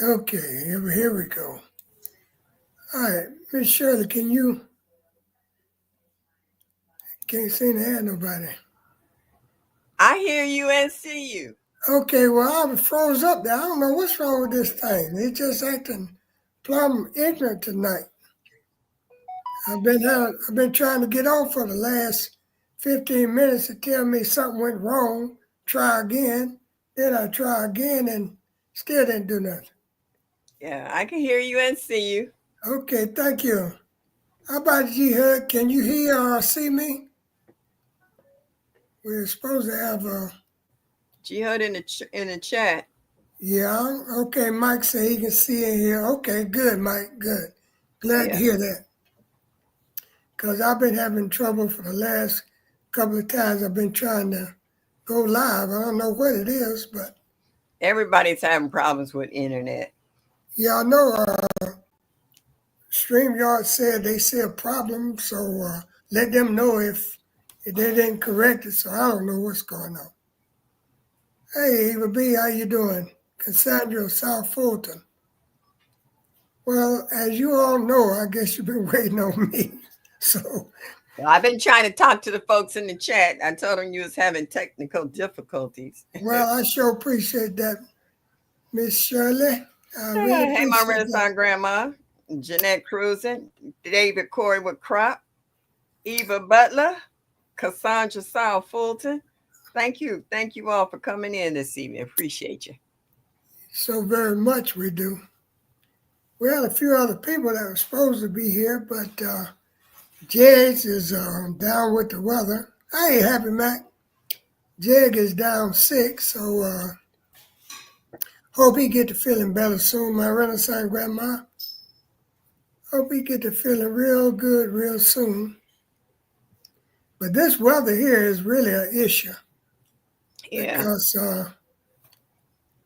Okay, here we go. All right, Miss Shirley, can't seem to have nobody. I hear you and see you. Okay, well I was froze up there. I don't know what's wrong with this thing. It's just acting plumb ignorant tonight. I've been trying to get on for the last 15 minutes to tell me something went wrong. Try again. Then I try again and still didn't do nothing. Yeah, I can hear you and see you. Okay, thank you. How about you, Hood? Can you hear or see me? We're supposed to have a Jihad in the chat. yeah. Okay, Mike said he can see and hear. Okay, good, Mike. Good. Glad to Yeah, hear that. Because I've been having trouble for the last couple of times I've been trying to go live. I don't know what it is, but everybody's having problems with internet. yeah, I know StreamYard said they see a problem, so let them know if they didn't correct it. So I don't know what's going on. Hey, Eva B, how you doing? Cassandra of South Fulton. Well, as you all know, I guess you've been waiting on me. So, Well, I've been trying to talk to the folks in the chat. I told them you was having technical difficulties. well, I sure appreciate that, Miss Shirley. I really Hey, my appreciate that. Renaissance grandma, Jeanette Cruzen, David Corey with Crop, Eva Butler, Cassandra South Fulton. Thank you all for coming in this evening. Appreciate you. So very much we do. We had a few other people that were supposed to be here, but Jags is down with the weather. I ain't happy, Mac. Jeg is down sick, so hope he get to feeling better soon, my Renaissance grandma. Hope he get to feeling real good real soon. But this weather here is really an issue Yeah, because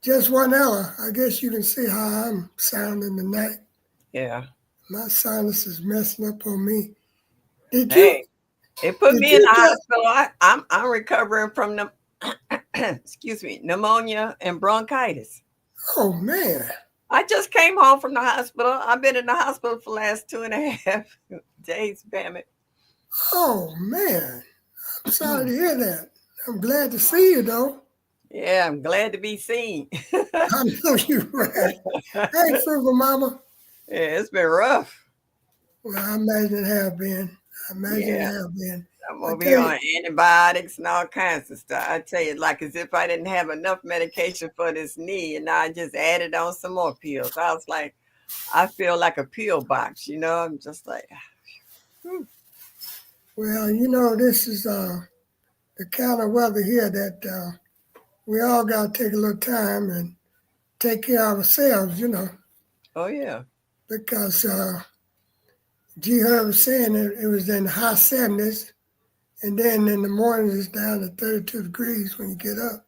just 1 hour, I guess you can see how I'm sounding tonight. yeah. My sinus is messing up on me. Did you Hey, it put did me in the you get hospital. I'm recovering from the excuse me, pneumonia and bronchitis. oh man. I just came home from the hospital. I've been in the hospital for the last 2.5 days, damn it. Oh man. I'm sorry to hear that. I'm glad to see you though. Yeah, I'm glad to be seen. Yeah, I know you're right. Hey Frugal Mama. it's been rough. Well, I imagine it have been. I imagine Yeah, it have been. I'm I gonna be tell you, on antibiotics and all kinds of stuff. I tell you, like as if I didn't have enough medication for this knee, and now I just added on some more pills. I was like, I feel like a pill box, you know. I'm just like, whew. well, this is the kind of weather here that we all got to take a little time and take care of ourselves, Oh yeah, because G Herb was saying it was in the high 70s, and then in the mornings it's down to 32 degrees when you get up.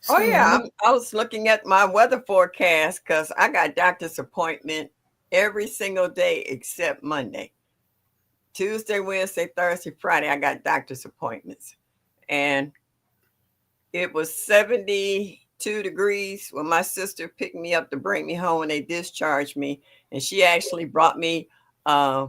oh So, yeah. I was looking at my weather forecast because I got doctor's appointment every single day except Monday. Tuesday, Wednesday, Thursday, Friday, I got doctor's appointments. And it was 72 degrees when my sister picked me up to bring me home and they discharged me. And she actually brought me uh,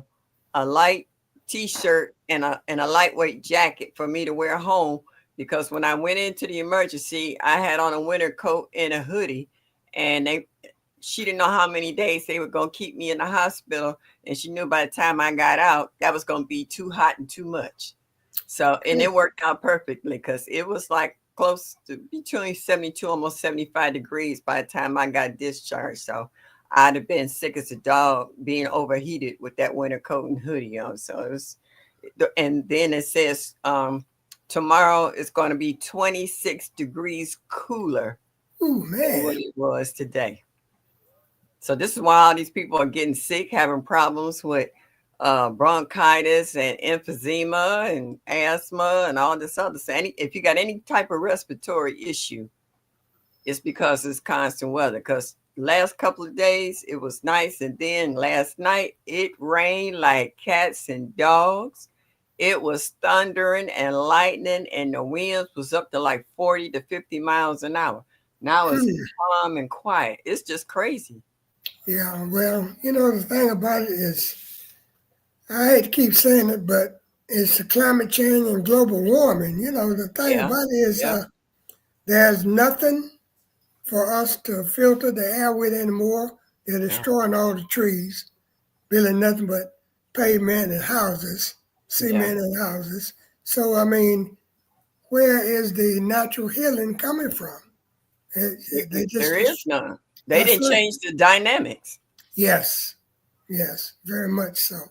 a light t-shirt and a lightweight jacket for me to wear home because when I went into the emergency, I had on a winter coat and a hoodie and she didn't know how many days they were going to keep me in the hospital and she knew by the time I got out that was going to be too hot and too much. So, and it worked out perfectly because it was like close to between 72, almost 75 degrees by the time I got discharged. So I'd have been sick as a dog being overheated with that winter coat and hoodie on. So it was, and then it says tomorrow is going to be 26 degrees cooler ooh, than man. what it was today. So this is why all these people are getting sick, having problems with bronchitis and emphysema and asthma and all this other stuff. If you got any type of respiratory issue, it's because it's constant weather. Because last couple of days it was nice, and then last night it rained like cats and dogs. It was thundering and lightning, and the winds was up to like 40 to 50 miles an hour. Now it's Hmm. calm and quiet. It's just crazy. Yeah, well, the thing about it is, I hate to keep saying it, but it's the climate change and global warming. The thing Yeah. about it is, Yeah. there's nothing for us to filter the air with anymore. They're Yeah. destroying all the trees, building nothing but pavement and houses, Yeah. cement and houses. So, I mean, where is the natural healing coming from? They There just, is none. They that's didn't right. change the dynamics. Yes, yes, very much so.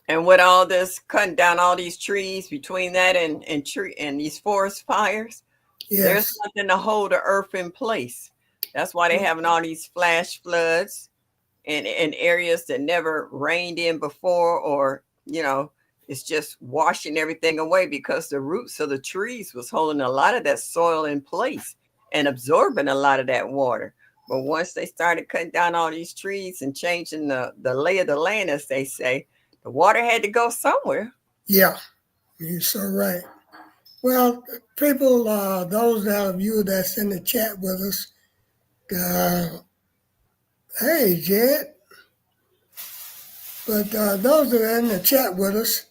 And with all this cutting down all these trees between that and tree and these forest fires, there's Yes, nothing to hold the earth in place. That's why they're having all these flash floods in areas that never rained in before, or it's just washing everything away because the roots of the trees was holding a lot of that soil in place and absorbing a lot of that water. But once they started cutting down all these trees and changing the lay of the land, as they say, the water had to go somewhere. yeah, you're so right. Well, people, those of you that's in the chat with us, uh, hey, Jed, but those that are in the chat with us,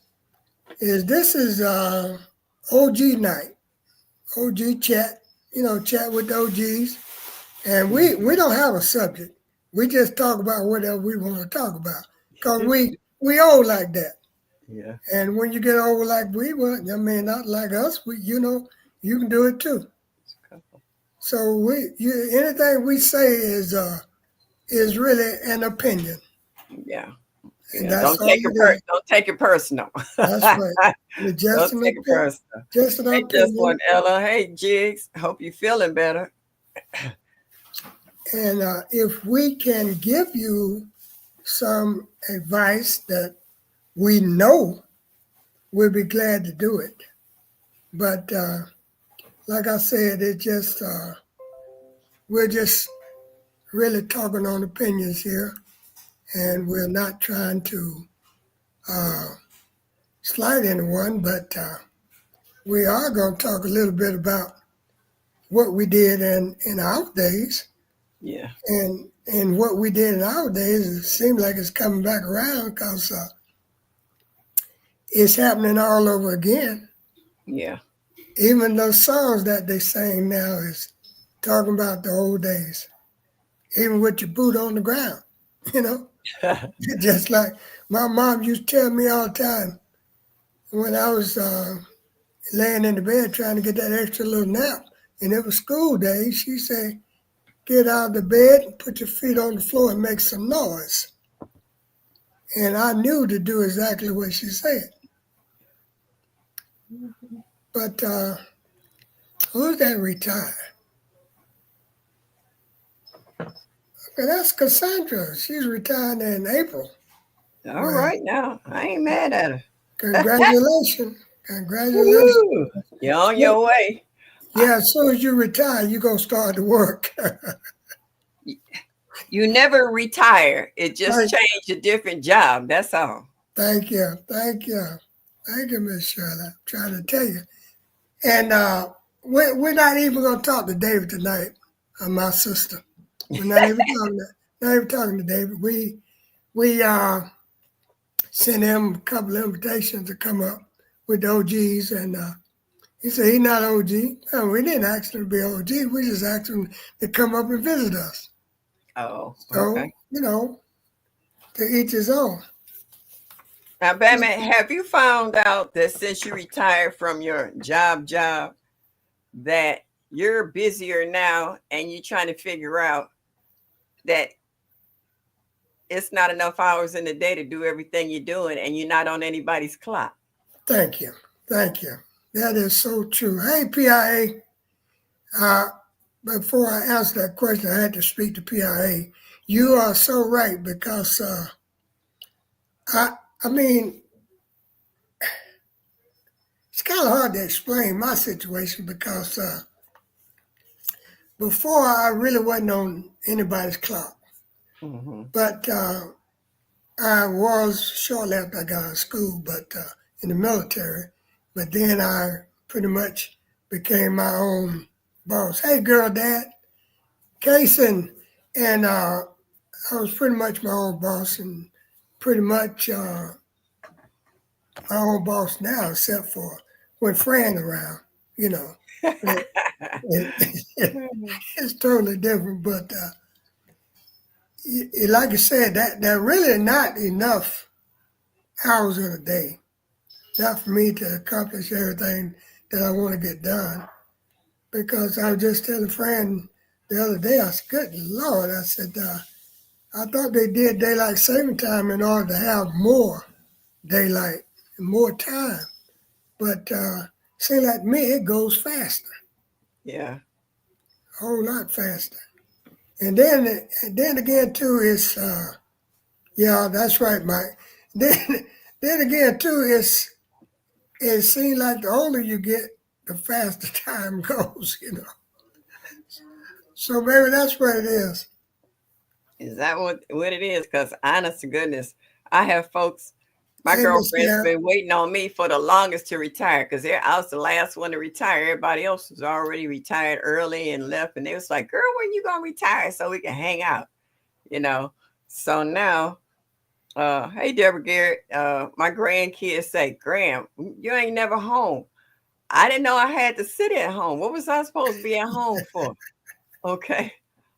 this is OG night, OG chat, chat with the OGs. And we don't have a subject. We just talk about whatever we want to talk about because we old like that. Yeah. And when you get old like we were, I mean, not like us, you can do it too. So anything we say is really an opinion, Yeah. and Yeah. that's all it is. Don't take it personal. That's right. It's just Don't an take it opinion. personal. Just an Hey, just opinion. one, Ella. Hey, Jigs. Hope you're feeling better. And if we can give you some advice that we know, we'll be glad to do it. But like I said, we're just really talking on opinions here, and we're not trying to uh, slight anyone, but we are going to talk a little bit about what we did in our days. Yeah. And what we did in our days, it seems like it's coming back around because it's happening all over again. Yeah. Even those songs that they sing now is talking about the old days, even with your boot on the ground, you know? Just like my mom used to tell me all the time when I was laying in the bed trying to get that extra little nap, and it was school day, she said, get out of the bed and put your feet on the floor and make some noise. And I knew to do exactly what she said. But who's that retired? Okay, that's Cassandra. She's retired in April. All Well, right now. I ain't mad at her. congratulations. Congratulations. Woo! You're on your way. Yeah, as soon as you retire, you're going to start to work. You never retire. It just Thank, changed a different job. That's all. thank you. Thank you. Thank you, Miss Shirley. I'm trying to tell you. And we're not even going to talk to David tonight, my sister. We're not even talking to David. We sent him a couple of invitations to come up with the OGs, and he said he's not OG. Well, we didn't ask him to be OG. We just asked him to come up and visit us. Oh, So, okay. to each his own. Now, Batman, have you found out that since you retired from your job, that you're busier now and you're trying to figure out that it's not enough hours in the day to do everything you're doing and you're not on anybody's clock? Thank you. Thank you. That is so true. Hey, PIA, before I answer that question, I had to speak to PIA. You are so right because I mean, it's kind of hard to explain my situation because before I really wasn't on anybody's clock. Mm-hmm. But I was shortly after I got out of school, but in the military. But then I pretty much became my own boss. Hey, girl, dad, Kason, and I was pretty much my own boss and pretty much my own boss now, except for when Fran around, you know. It, it's totally different, but like I said, that there really not enough hours in a day, not for me to accomplish everything that I want to get done. Because I was just telling a friend the other day, I said, good Lord, I said, I thought they did daylight saving time in order to have more daylight and more time. But seems like me, it goes faster, Yeah. a whole lot faster. And then again too is yeah, that's right, Mike. Then again too is it seems like the older you get, the faster time goes, you know. So maybe that's what it is. Is that what it is? Because honest to goodness, I have folks, my Hey, Miss girlfriend's Gap. been waiting on me for the longest to retire because I was the last one to retire. Everybody else was already retired early and left. And they was like, girl, when you going to retire so we can hang out, you know? So now, hey, Deborah Garrett, my grandkids say, Graham, you ain't never home. I didn't know I had to sit at home. What was I supposed to be at home for? Okay.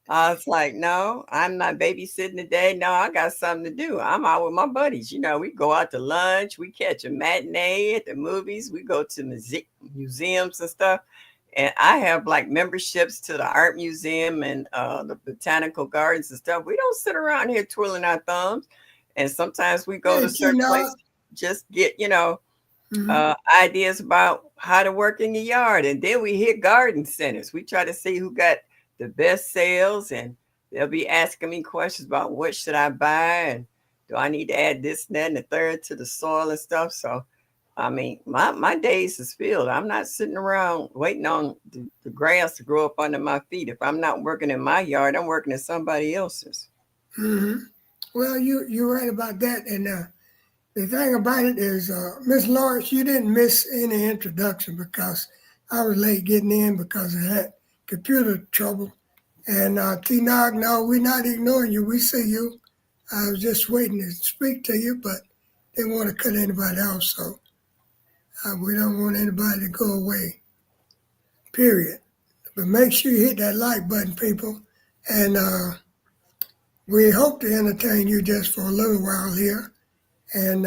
I was like, no, I'm not babysitting today. No, I got something to do. I'm out with my buddies. You know, we go out to lunch, we catch a matinee at the movies, we go to museums and stuff. And I have like memberships to the art museum and the botanical gardens and stuff. We don't sit around here twiddling our thumbs. And sometimes we go Hey, to certain Tina. places, just get, you know, Mm-hmm. ideas about how to work in your yard. And then we hit garden centers. We try to see who got the best sales, and they'll be asking me questions about what should I buy and do I need to add this, and that, and the third to the soil and stuff. So, I mean, my days is filled. I'm not sitting around waiting on the grass to grow up under my feet. If I'm not working in my yard, I'm working in somebody else's. Mm-hmm. Well, you're right about that. And the thing about it is, Miss Lawrence, you didn't miss any introduction because I was late getting in because I had computer trouble. And T Nog, no, we're not ignoring you. We see you. I was just waiting to speak to you, but didn't want to cut anybody off. So we don't want anybody to go away, period. But make sure you hit that like button, people. And we hope to entertain you just for a little while here. And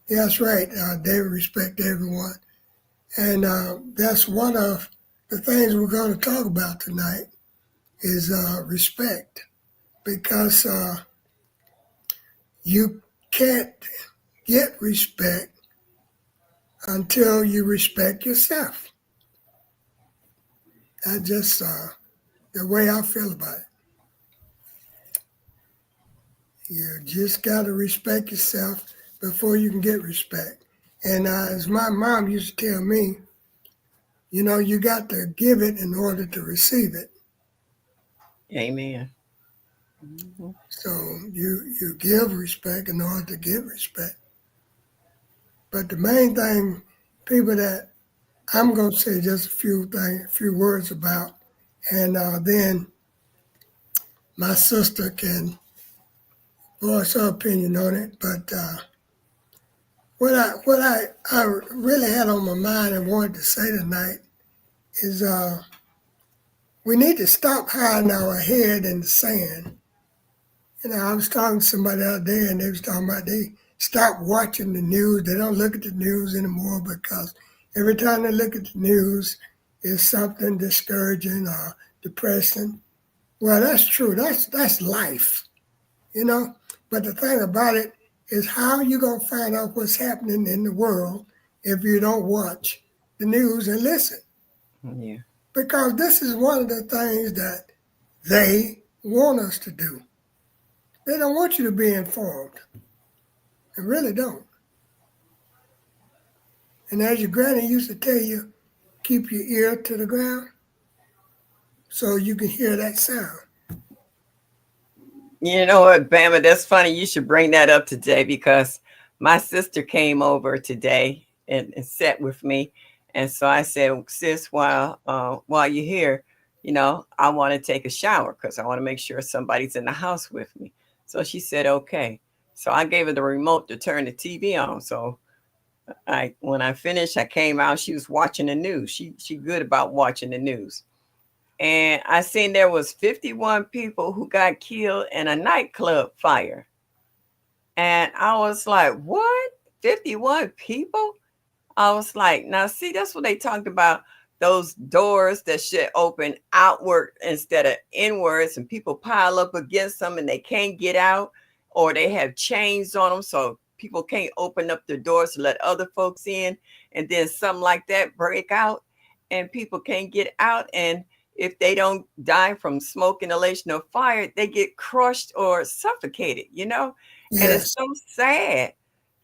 that's right, they respect everyone. And that's one of the things we're going to talk about tonight is respect. Because you can't get respect until you respect yourself. That's just the way I feel about it. You just got to respect yourself before you can get respect. And as my mom used to tell me, you know, you got to give it in order to receive it. Amen. Mm-hmm. So you give respect in order to give respect. But the main thing, people that I'm going to say just a few words about, and then my sister can voice her opinion on it. But what I really had on my mind and wanted to say tonight is we need to stop hiding our head in the sand. You know, I was talking to somebody the other day, and they was talking about they stop watching the news. They don't look at the news anymore because every time they look at the news, it's something discouraging or depressing. Well, that's true. That's life, you know. But the thing about it is, how you gonna find out what's happening in the world if you don't watch the news and listen? Yeah. Because this is one of the things that they want us to do. They don't want you to be informed. They really don't. And as your granny used to tell you, keep your ear to the ground so you can hear that sound. You know what, Bama? That's funny. You should bring that up today because my sister came over today and sat with me, and so I said, "Sis, while you're here, I want to take a shower because I want to make sure somebody's in the house with me. So she said, okay. So I gave her the remote to turn the TV on. So when I finished, I came out. She was watching the news. She good about watching the news. And I seen there was 51 people who got killed in a nightclub fire. And I was like, what? 51 people? I was like, now see, that's what they talked about. Those doors that should open outward instead of inwards, and people pile up against them and they can't get out, or they have chains on them so people can't open up the doors to let other folks in. And then something like that break out and people can't get out. And if they don't die from smoke inhalation or fire, they get crushed or suffocated, And it's Yes, so sad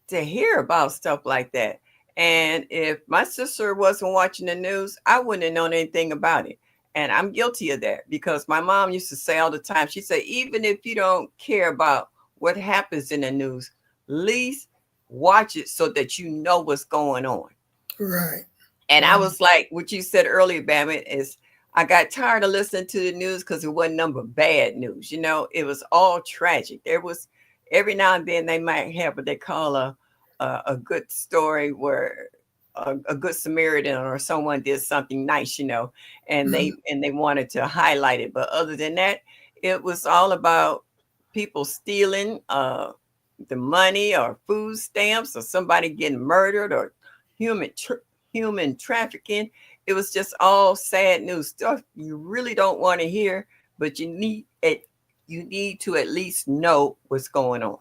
to hear about stuff like that. And if my sister wasn't watching the news, I wouldn't have known anything about it. And I'm guilty of that because my mom used to say all the time, she said, even if you don't care about what happens in the news, at least watch it so that you know what's going on. right. And I was like, what you said earlier, Babbitt, is I got tired of listening to the news because it wasn't number bad news. It was all tragic. There was every now and then they might have what they call a good story where a good Samaritan or someone did something nice, and Mhm. they wanted to highlight it. But other than that, it was all about people stealing the money or food stamps or somebody getting murdered or human human trafficking. It was just all sad news stuff you really don't want to hear, but you need it. You need to at least know what's going on.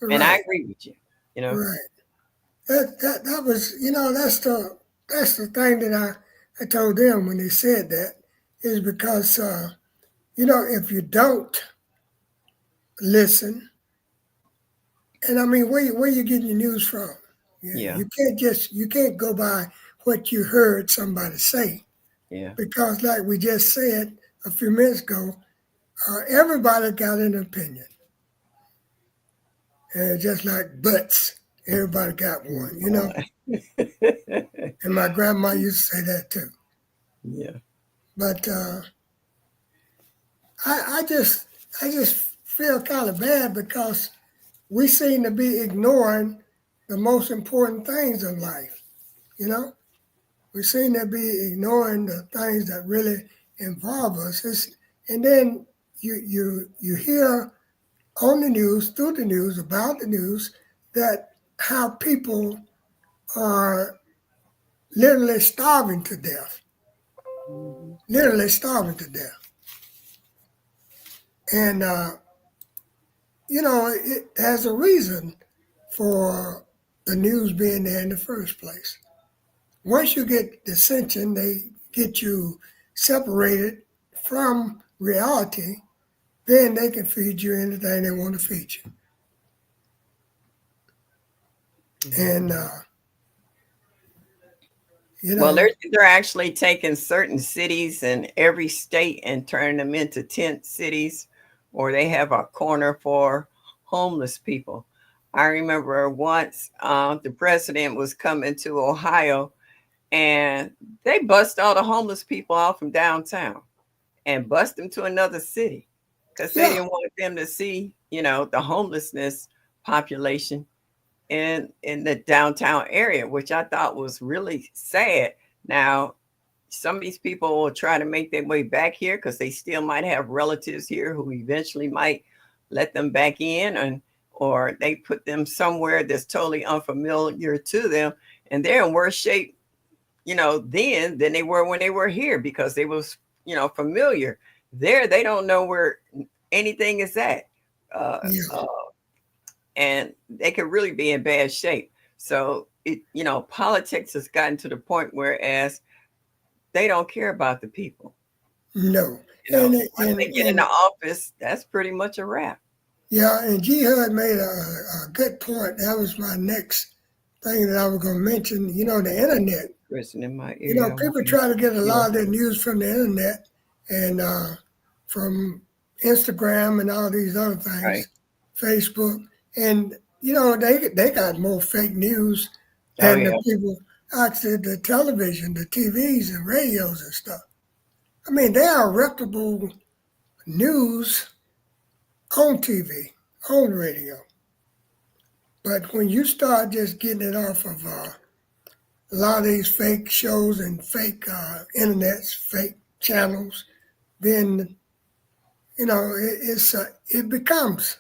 And I Right, agree with you. You know, right. That was, that's the thing that I told them when they said that is because if you don't listen, and I mean where you getting your news from? yeah, You can't go by what you heard somebody say yeah, because like we just said a few minutes ago, everybody got an opinion, and just like butts, everybody got one, boy. And my grandma used to say that too. Yeah, But I just feel kind of bad because we seem to be ignoring the most important things in life. You know, we seem to be ignoring the things that really involve us. And then you hear on the news, through the news, about the news, that how people are literally starving to death, mhm, literally starving to death. And it has a reason for the news being there in the first place. Once you get dissension, they get you separated from reality, then they can feed you anything they want to feed you. And, mhm. you Well, know, they're actually taking certain cities in every state and turning them into tent cities, or they have a corner for homeless people. I remember once the president was coming to Ohio, and they bust all the homeless people out from downtown and bust them to another city because they yeah, didn't want them to see, the homelessness population in the downtown area, which I thought was really sad. Now, some of these people will try to make their way back here because they still might have relatives here who eventually might let them back in, and or they put them somewhere that's totally unfamiliar to them, and they're in worse shape, then than they were when they were here because they was, familiar. There, they don't know where anything is at. Uh, yeah, uh, and they could really be in bad shape. So politics has gotten to the point whereas they don't care about the people. no. Once they get in the And office, that's pretty much a wrap. yeah, and Jihad made a good point. That was my next thing that I was going to mention. The internet. Person in my area, I want People you try to get a to lot of their news from the internet and from Instagram and all these other right. things, Facebook, and they got more fake news Oh than the yeah. people actually the television, the TVs and radios and stuff. I mean, there are reputable news on TV, on radio. But when you start just getting it off of a lot of these fake shows and fake internets, fake channels, then it becomes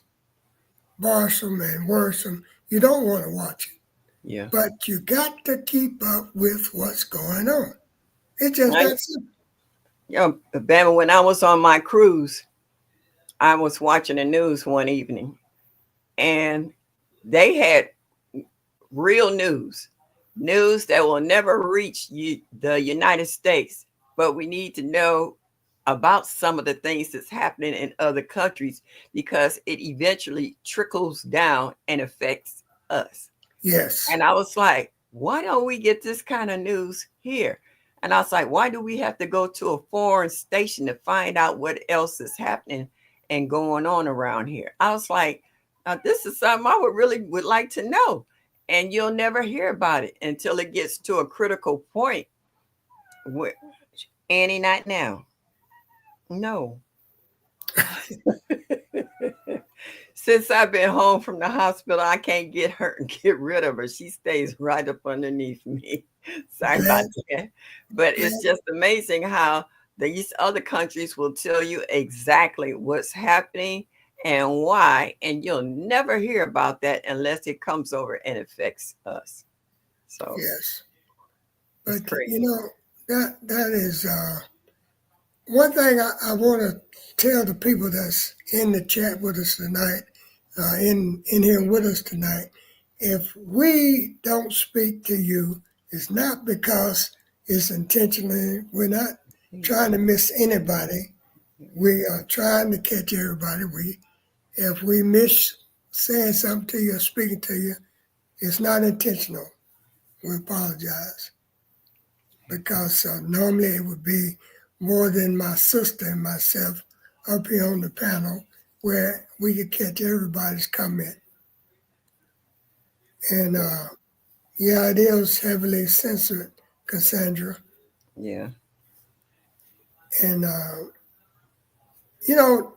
bothersome and worrisome. You don't want to watch it, Yeah. but you got to keep up with what's going on. It's just that simple. Bama, when I was on my cruise, I was watching the news one evening, and they had real news that will never reach the United States, but we need to know about some of the things that's happening in other countries because it eventually trickles down and affects us. Yes, And I was like, why don't we get this kind of news here? And I was like, why do we have to go to a foreign station to find out what else is happening and going on around here? I was like, now this is something I would like to know. And you'll never hear about it until it gets to a critical point. Where, Annie, not now. No. Since I've been home from the hospital, I can't get her and get rid of her. She stays right up underneath me. Sorry about glad, that. But it's glad. just amazing how these other countries will tell you exactly what's happening and why. And you'll never hear about that unless it comes over and affects us. So Yes, it's but crazy. that is one thing I want to tell the people that's in the chat with us tonight, in here with us tonight. If we don't speak to you, it's not because it's intentionally. We're not trying to miss anybody. We are trying to catch everybody. If we miss saying something to you or speaking to you, it's not intentional. We apologize because normally it would be more than my sister and myself up here on the panel where we could catch everybody's comment. And yeah, it is heavily censored, Cassandra. Yeah. And you know,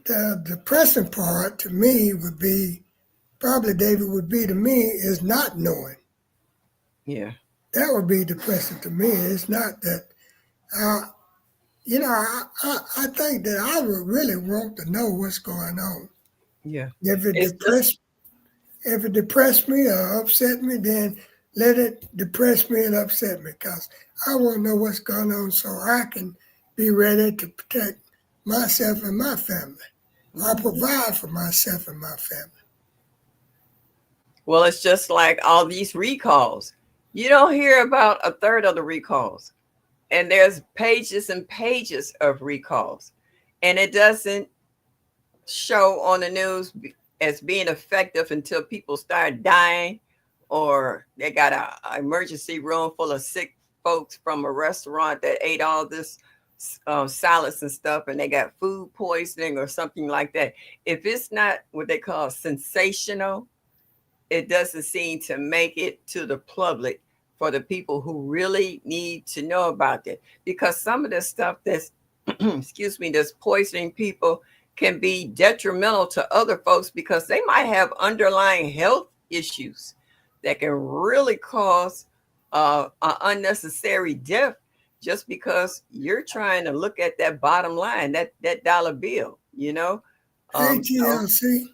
the depressing part to me would be probably David would be to me is not knowing. Yeah. That would be depressing to me. It's not that uh, I think that I would really want to know what's going on. Yeah. If it It's just depressed, if it depressed me or upset me, then let it depress me and upset me, because I want to know what's going on so I can be ready to protect myself and my family. I mhm. provide for myself and my family. Well, it's just like all these recalls. You don't hear about a third of the recalls. And there's pages and pages of recalls. And it doesn't show on the news as being effective until people start dying or they got a emergency room full of sick folks from a restaurant that ate all this salads and stuff and they got food poisoning or something like that. If it's not what they call sensational, it doesn't seem to make it to the public for the people who really need to know about it. Because some of the stuff that's, excuse me, that's poisoning people can be detrimental to other folks because they might have underlying health issues that can really cause an unnecessary death just because you're trying to look at that bottom line, that dollar bill. Hey, So TLC.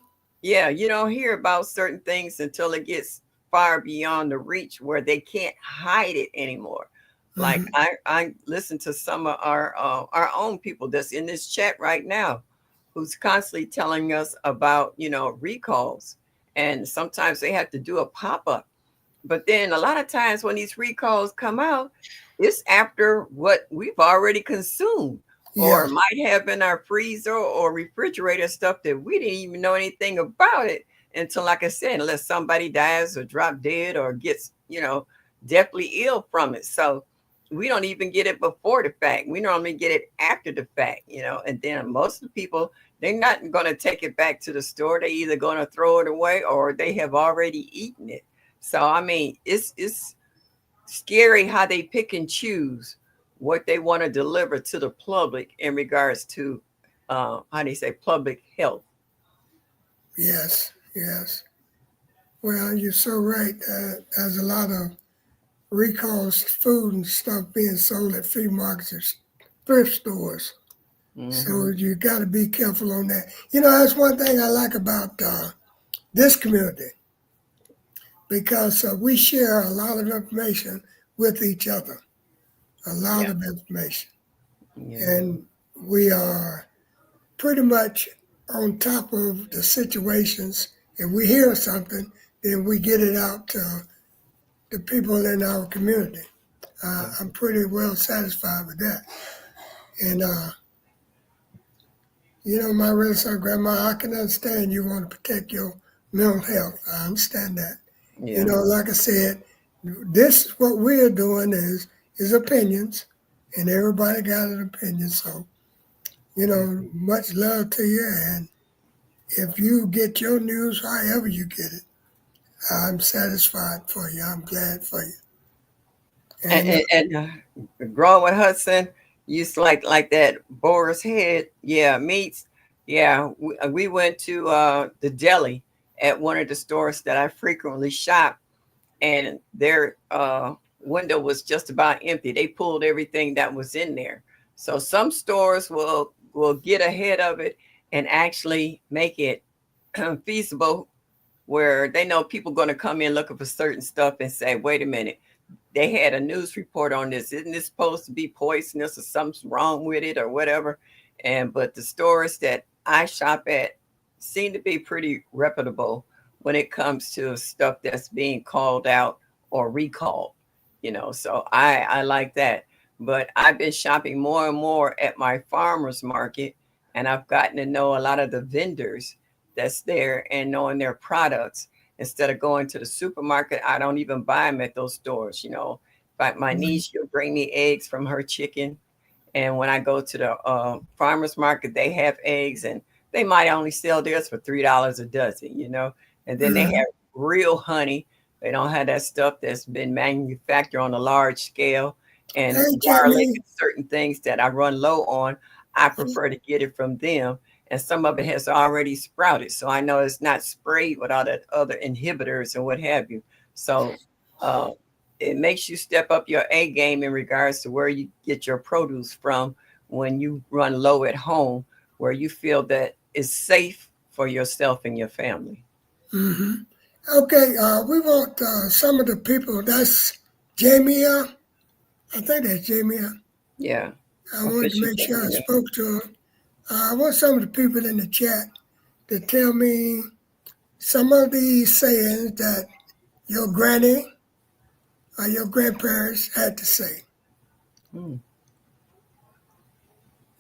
yeah, you don't hear about certain things until it gets far beyond the reach where they can't hide it anymore. Like Mm-hmm. I listen to some of our own people that's in this chat right now, who's constantly telling us about recalls, and sometimes they have to do a pop up. But then a lot of times when these recalls come out, it's after what we've already consumed Yeah. or might have in our freezer or refrigerator stuff that we didn't even know anything about it until, like I said, unless somebody dies or drop dead or gets, deathly ill from it. So we don't even get it before the fact. We normally get it after the fact. And then most of the people, they're not going to take it back to the store. They're either going to throw it away or they have already eaten it. So I mean, it's scary how they pick and choose what they want to deliver to the public in regards to how do you say public health. Yes, yes. Well, you're so right. There's a lot of recalls, food and stuff being sold at flea markets and thrift stores. So you got to be careful on that. You know, that's one thing I like about this community because we share a lot of information with each other, a lot of information. And we are pretty much on top of the situations. If we hear something, then we get it out to the people in our community. I'm pretty well satisfied with that. And, you know, my real son, Grandma, I can understand you want to protect your mental health. I understand that. Yeah. You know, like I said, this, what we're doing is opinions, and everybody got an opinion. So, you know, much love to you. And if you get your news, however you get it, I'm satisfied for you. I'm glad for you. And growing with Hudson, used to like that Boar's Head, meats. Yeah, we went to the deli at one of the stores that I frequently shop, and their window was just about empty. They pulled everything that was in there. So some stores will get ahead of it and actually make it feasible where they know people going to come in looking for certain stuff and say, wait a minute, they had a news report on this. Isn't this supposed to be poisonous or something's wrong with it or whatever? But the stores that I shop at seem to be pretty reputable when it comes to stuff that's being called out or recalled, you know, so I like that. But I've been shopping more and more at my farmer's market, and I've gotten to know a lot of the vendors that's there and knowing their products. Instead of going to the supermarket, I don't even buy them at those stores, you know. But my niece, she'll bring me eggs from her chicken. And when I go to the farmer's market, they have eggs, and they might only sell theirs for $3 a dozen, you know. And then they have real honey. They don't have that stuff that's been manufactured on a large scale. And garlic and certain things that I run low on, I prefer to get it from them. And some of it has already sprouted. So I know it's not sprayed with all that other inhibitors and what have you. So it makes you step up your A game in regards to where you get your produce from when you run low at home, where you feel that it's safe for yourself and your family. Mm-hmm. Okay, we want some of the people. That's Jamia. I think that's Jamia. Yeah. I wanted to make sure I spoke to her. I want some of the people in the chat to tell me some of these sayings that your granny or your grandparents had to say. What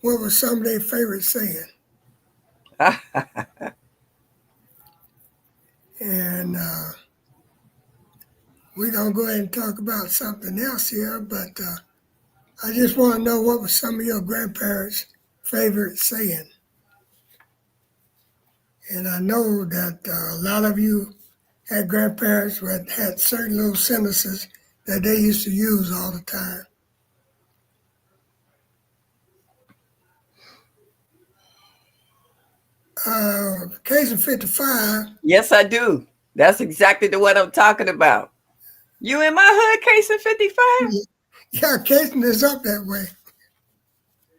was some of their favorite saying? And we're going to go ahead and talk about something else here, but I just want to know what was some of your grandparents' favorite saying. And I know that a lot of you had grandparents that had certain little sentences that they used to use all the time. Case in 55. Yes, I do. That's exactly the one I'm talking about. You in my hood, Case in 55? Yeah, Casey is up that way.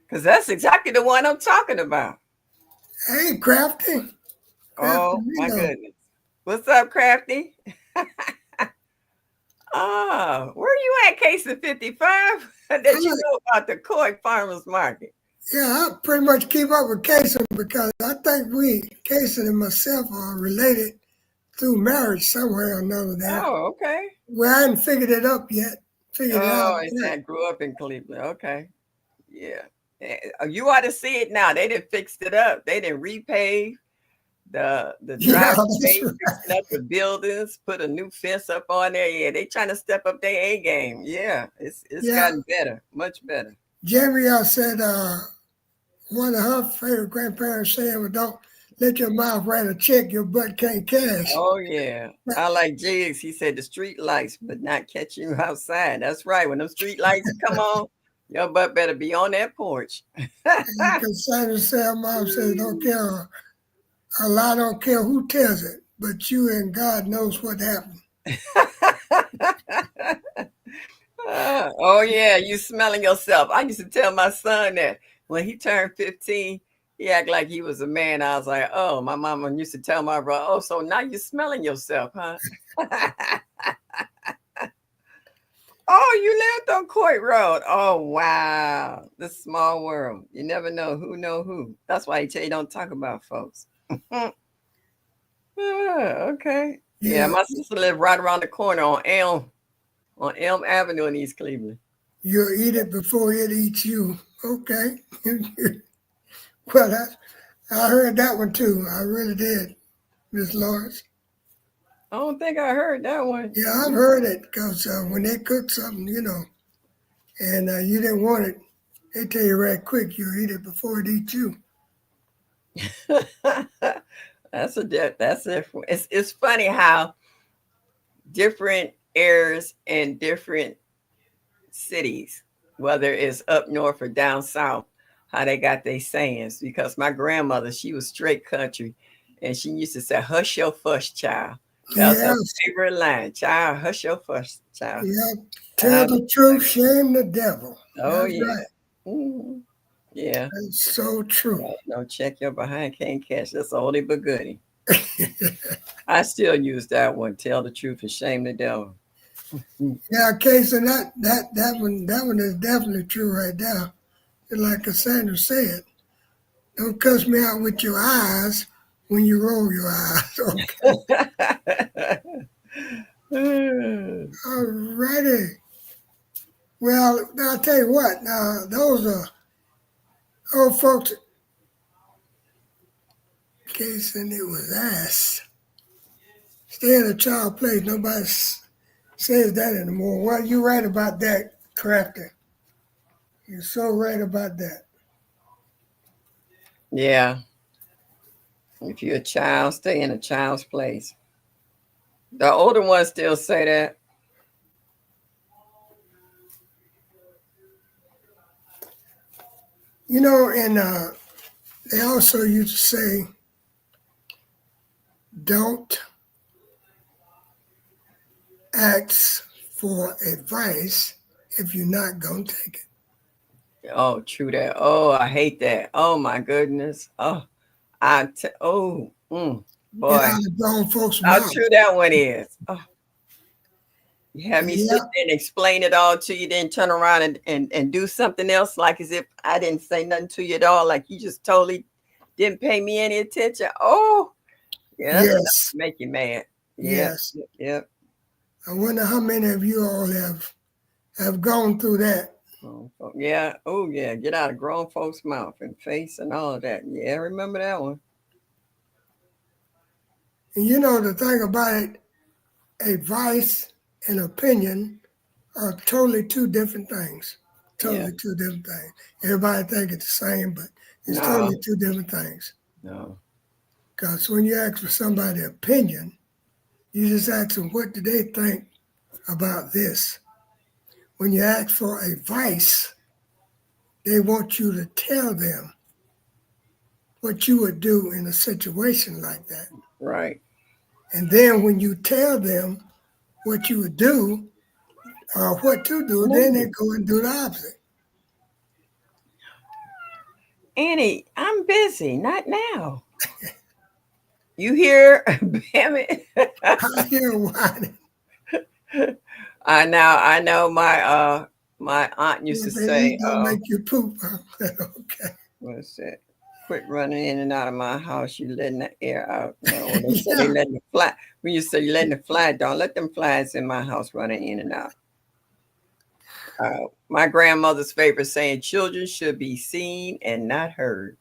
Because that's exactly the one I'm talking about. Hey, Crafty. Oh, my goodness. What's up, Crafty? Oh, where you at, Case in 55? That you know about the Coy Farmers Market. Yeah, I pretty much keep up with Casey because I think Casey and myself are related through marriage somewhere or another there. Oh, okay. Well, I hadn't figured it up yet. I grew up in Cleveland. Okay. Yeah. You ought to see it now. They didn't fix it up. They didn't repave the driveway, fixing up the buildings, put a new fence up on there. Yeah, they trying to step up their A game. Yeah, it's gotten better, much better. Jamie said one of her favorite grandparents saying, well, don't let your mouth write a check your butt can't cash. Oh, yeah. I like Jigs. He said the street lights, but not catch you outside. That's right. When those street lights come on, Your butt better be on that porch. And Cassandra said, Mom says, don't care. Allah don't care who tells it, but you and God knows what happened. Oh yeah, you smelling yourself. I used to tell my son that when he turned 15, he acted like he was a man. I was like, oh, my mama used to tell my brother, oh, so now you're smelling yourself, huh? Oh, you lived on Court Road. Oh wow. This small world. You never know who. That's why he tell you don't talk about folks. Okay. Yeah, You my sister lived right around the corner on Elm Avenue in East Cleveland. you'll eat it before it eats you. Okay. Well, I heard that one too. I really did, Miss Lawrence. I don't think I heard that one. Yeah, I've heard it because when they cook something, and you didn't want it, they tell you right quick, you eat it before it eats you. That's it's funny how different areas and different cities, whether it's up north or down south, how they got their sayings. Because my grandmother, she was straight country, and she used to say, "Hush your fuss, child." That was her Yes, favorite line, "Child, hush your fuss, child." yeah. Tell Child, the truth, shame the devil. oh That's yeah, right. mhm. Yeah. That's so true. No, check your behind, can't catch. That's oldie but goodie. I still use that one. Tell the truth and shame the devil. Yeah, Casey, that one is definitely true right there. And like Cassandra said, don't cuss me out with your eyes when you roll your eyes. Okay. All righty. Well, I'll tell you what. Now, those are old folks. Casey, and it was ass. Stay in a child place. Nobody says that anymore. Well, you're right about that, Crafty. You're so right about that. Yeah. If you're a child, stay in a child's place. The older ones still say that. And they also used to say, don't ask for advice if you're not going to take it. Oh, true that. Oh, I hate that. Oh my goodness. Oh, Get boy, out of grown folks' how mouth. true that one is. Oh, you have me sit Yeah, there and explain it all to you, then turn around and do something else, like as if I didn't say nothing to you at all, like you just totally didn't pay me any attention. Oh, yeah, that's enough yes, to make you mad. Yep, yes. yep. I wonder how many of you all have gone through that. Yeah. Oh, yeah. Get out of grown folks' mouth and face and all of that. Yeah, remember that one. And the thing about it, advice and opinion are totally two different things. Yeah. Totally two different things. Everybody think it's the same, but it's No, totally two different things. no. Because when you ask for somebody's opinion, you just ask them what do they think about this. When you ask for advice, they want you to tell them what you would do in a situation like that. Right. And then when you tell them what you would do or what to do, then they go and do the opposite. Annie, I'm busy. Not now. You hear? Damn it. I hear whining. I know my aunt used to What they say, eat don't make you poop. Okay. what's that? Quit running in and out of my house. You letting the air out. No, when they say Yeah. they letting the fly. When you say you letting the fly, don't let them flies in my house running in and out. My grandmother's favorite saying, children should be seen and not heard.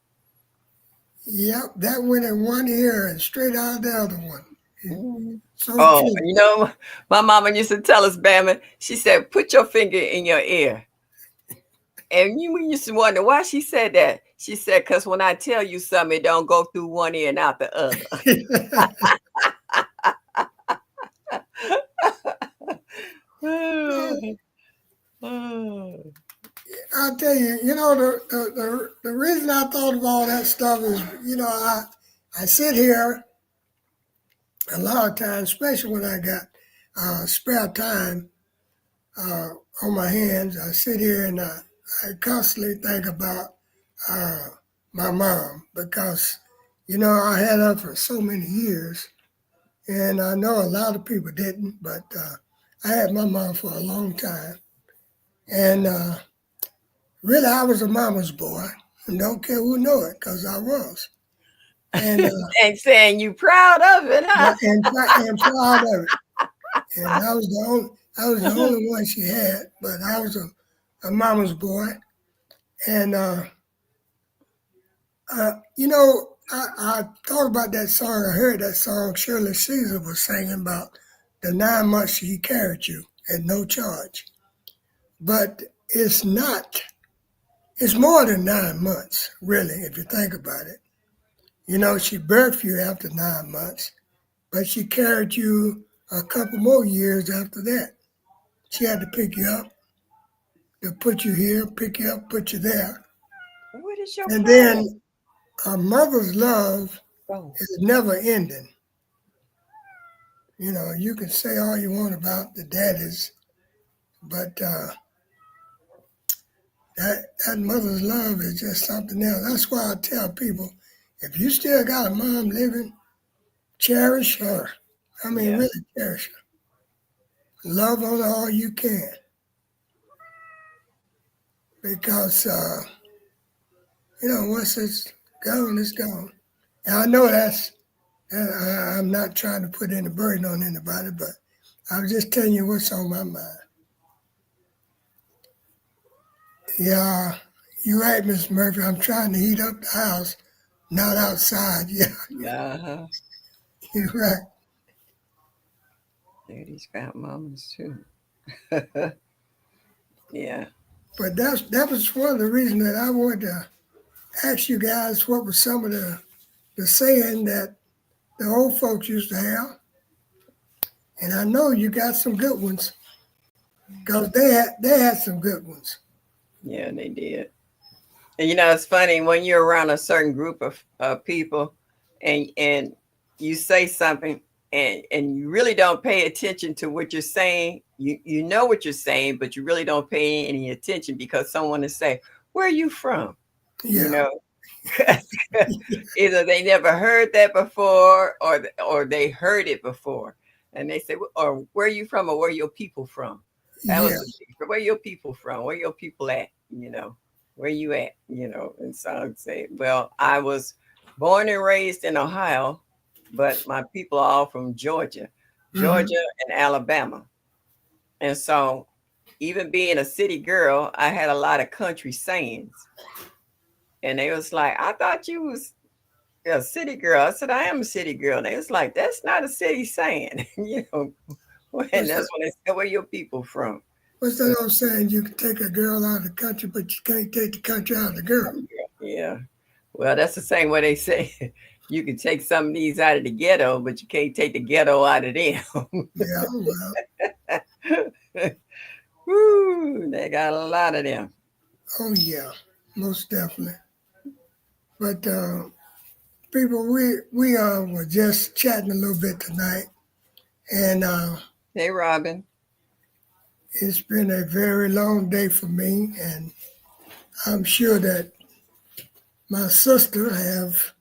Yep, that went in one ear and straight out the other one. Mhm. So Oh, true. my mama used to tell us, Bama, she said, put your finger in your ear. And you used to wonder why she said that. She said, because when I tell you something, it don't go through one ear and out the other. Oh. I'll tell you, the reason I thought of all that stuff is, I sit here a lot of times, especially when I got spare time uh, on my hands. I sit here and I constantly think about uh, my mom because, I had her for so many years. And I know a lot of people didn't, but I had my mom for a long time. And really, I was a mama's boy. And don't care who know it, because I was. And And saying you proud of it, huh? and proud of it. And I was the only one she had, but I was a mama's boy. And I thought about that song. I heard that song Shirley Caesar was singing about the 9 months she carried you at no charge. But it's not. It's more than 9 months, really, if you think about it. She birthed you after 9 months, but she carried you a couple more years after that. She had to pick you up, to put you here, pick you up, put you there. What is your And problem? then a mother's love Oh, is never ending. You can say all you want about the daddies, but that mother's love is just something else. That's why I tell people, if you still got a mom living, cherish her. I mean, yeah. really cherish her. Love on her all you can. Because, once it's gone, it's gone. And I know I'm not trying to put any burden on anybody, but I was just telling you what's on my mind. Yeah, you're right, Miss Murphy. I'm trying to heat up the house, not outside. Yeah, Uh-huh. you're right. Daddy's got mamas too. Yeah. But that was one of the reasons that I wanted to ask you guys what was some of the saying that the old folks used to have. And I know you got some good ones because they had some good ones. Yeah, they did. And it's funny when you're around a certain group of people and you say something and you really don't pay attention to what you're saying. You know what you're saying, but you really don't pay any attention because someone will say, "Where are you from?" You Yeah, know, either they never heard that before or they heard it before. And they say, or where are you from or where are your people from? That yeah, was the secret. Where your people from? Where your people at? Where you at? And so I'd say, well, I was born and raised in Ohio, but my people are all from Georgia, hmm, Georgia and Alabama. And so even being a city girl, I had a lot of country sayings. And they was like, I thought you was a city girl. I said, I am a city girl. And they was like, that's not a city saying. And what's that's that? when they said, where your people from? What's that old saying? You can take a girl out of the country, but you can't take the country out of the girl. Yeah. Well, that's the same way they say you can take some of these out of the ghetto, but you can't take the ghetto out of them. Yeah, well, Woo, they got a lot of them. oh yeah, most definitely. But people, we were just chatting a little bit tonight, and Hey, Robin. it's been a very long day for me, and I'm sure that my sister have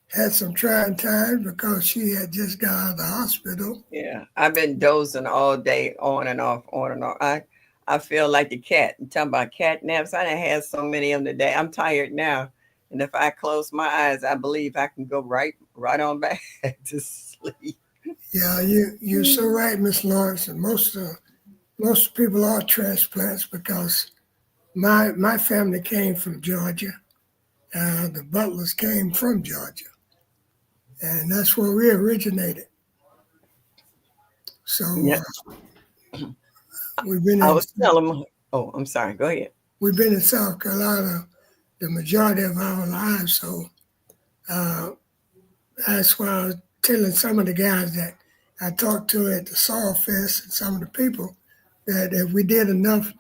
had some trying times because she had just got out of the hospital. Yeah, I've been dozing all day, on and off, on and off. I feel like the cat. You talking about cat naps? I done had so many of them today. I'm tired now, and if I close my eyes, I believe I can go right on back to sleep. Yeah, you're so right, Miss Lawrence, and most people are transplants because my family came from Georgia. The Butlers came from Georgia, and that's where we originated. So Yeah, we've been I in was telling them. Oh, I'm sorry. Go ahead. we've been in South Carolina the majority of our lives. So uh, that's why I was telling some of the guys that I talked to at the Saw Fest and some of the people that if we did enough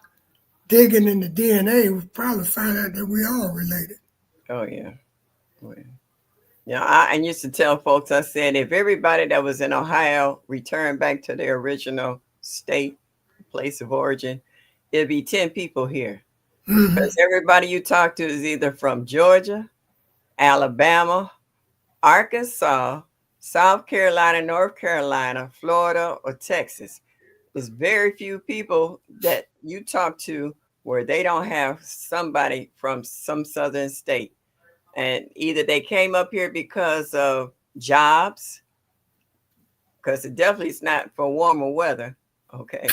digging in the DNA, we'll probably find out that we all related. Oh yeah. Oh, yeah. Yeah, I used to tell folks, I said, if everybody that was in Ohio returned back to their original state, place of origin, it'd be 10 people here. Hmm. Because everybody you talk to is either from Georgia, Alabama, Arkansas, South Carolina, North Carolina, Florida, or Texas. There's very few people that you talk to where they don't have somebody from some southern state. And either they came up here because of jobs, because it definitely is not for warmer weather. Okay.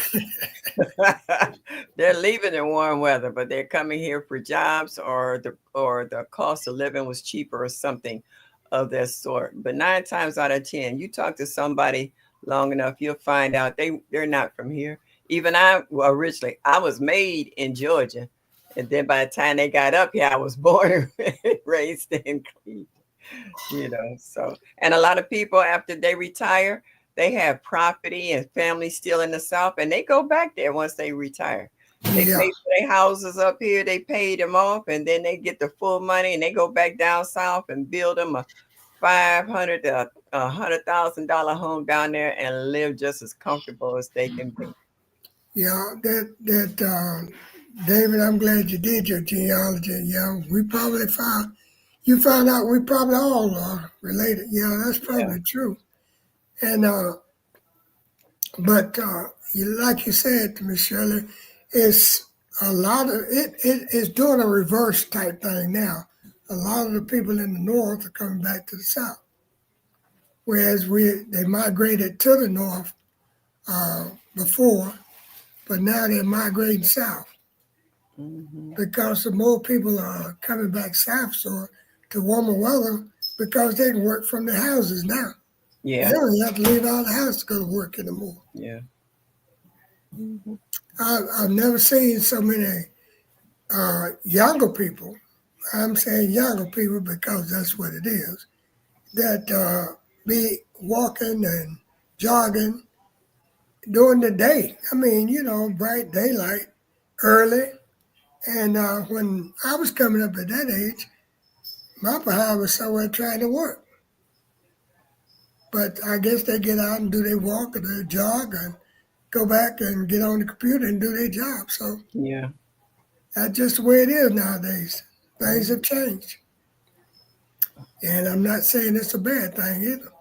They're leaving in warm weather, but they're coming here for jobs, or the cost of living was cheaper or something of that sort. But 9 times out of 10, you talk to somebody long enough, you'll find out they're not from here. Even originally I was made in Georgia, and then by the time they got up here, I was born and raised in Cleveland. So, and a lot of people after they retire, they have property and family still in the South, and they go back there once they retire. They Yeah, pay for their houses up here, they paid them off, and then they get the full money and they go back down south and build them a 500 to $100,000 home down there and live just as comfortable as they can be. yeah. David, I'm glad you did your genealogy. Yeah, we probably found out we probably all are related. Yeah, that's Yeah. probably true. And but like you said to Miss Shirley, it's a lot of it is doing a reverse type thing now. A lot of the people in the north are coming back to the south, whereas they migrated to the north before, but now they're migrating south Hmm. because the more people are coming back south, so to warmer weather, because they can work from their houses now. They Yeah. don't have to leave out of the house to go to work anymore. Yeah. Hmm. I've never seen so many younger people. I'm saying younger people because that's what it is. That be walking and jogging during the day. I mean, bright daylight, early. And when I was coming up at that age, my behind was somewhere trying to work. But I guess they get out and do their walk or their jog and go back and get on the computer and do their job. So Yeah. that's just the way it is nowadays. Things have changed. And I'm not saying it's a bad thing either,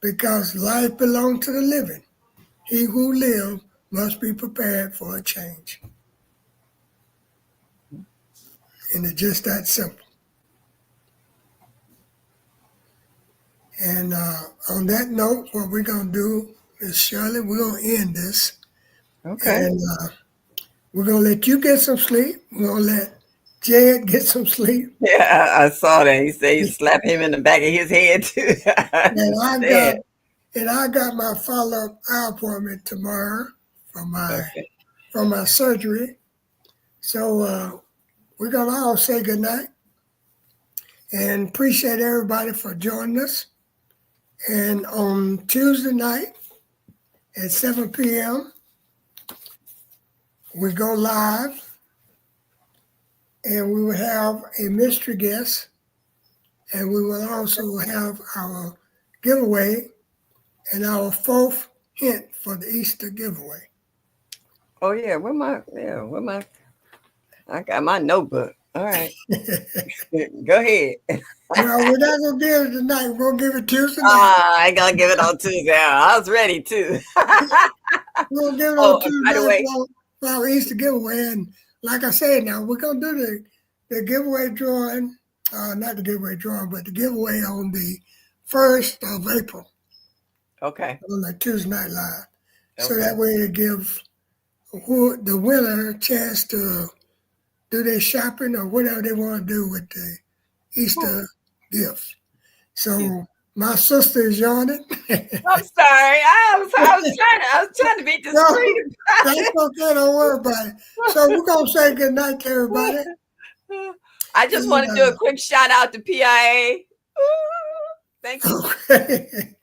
because life belongs to the living. He who lives must be prepared for a change. And it's just that simple. And on that note, what we're going to do is, Shirley, we're going to end this. Okay. And we're going to let you get some sleep. We're going to let Jed get some sleep. Yeah, I saw that. He said he slapped him in the back of his head too. And I got Sad. my follow-up eye appointment tomorrow for Okay. my surgery. So we're going to all say goodnight and appreciate everybody for joining us. And on Tuesday night at 7 p.m., we go live and we will have a mystery guest. And we will also have our giveaway and our fourth hint for the Easter giveaway. Oh yeah, I got my notebook. All right. Go ahead. Well, we're not going to give it tonight. We're going to give it Tuesday night. I ain't gonna give it on Tuesday. I was ready too. We're going to give it Oh, on Tuesday by the way, night for our Easter giveaway. And like I said, now we're going to do the giveaway drawing, not the giveaway drawing, but the giveaway on the 1st of April okay. on the Tuesday Night Live. So Okay. that way it gives the winner a chance to do their shopping or whatever they want to do with the Easter gifts. So my sister is yawning. I'm sorry. I was trying to be discreet. That's okay, don't worry about it. So we're gonna say good night to everybody. I just want to do a quick shout out to PIA. Thank you. Okay.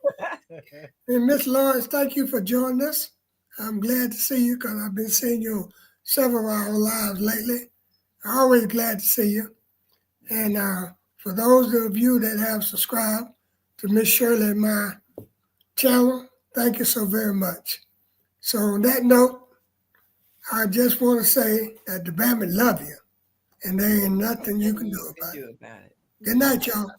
And Miss Lawrence, thank you for joining us. I'm glad to see you because I've been seeing your several of our lives lately. Always glad to see you. And for those of you that have subscribed to Miss Shirley and my channel, thank you so very much. So on that note, I just want to say that the Bama love you, and there ain't nothing you can do about it. Good night, y'all.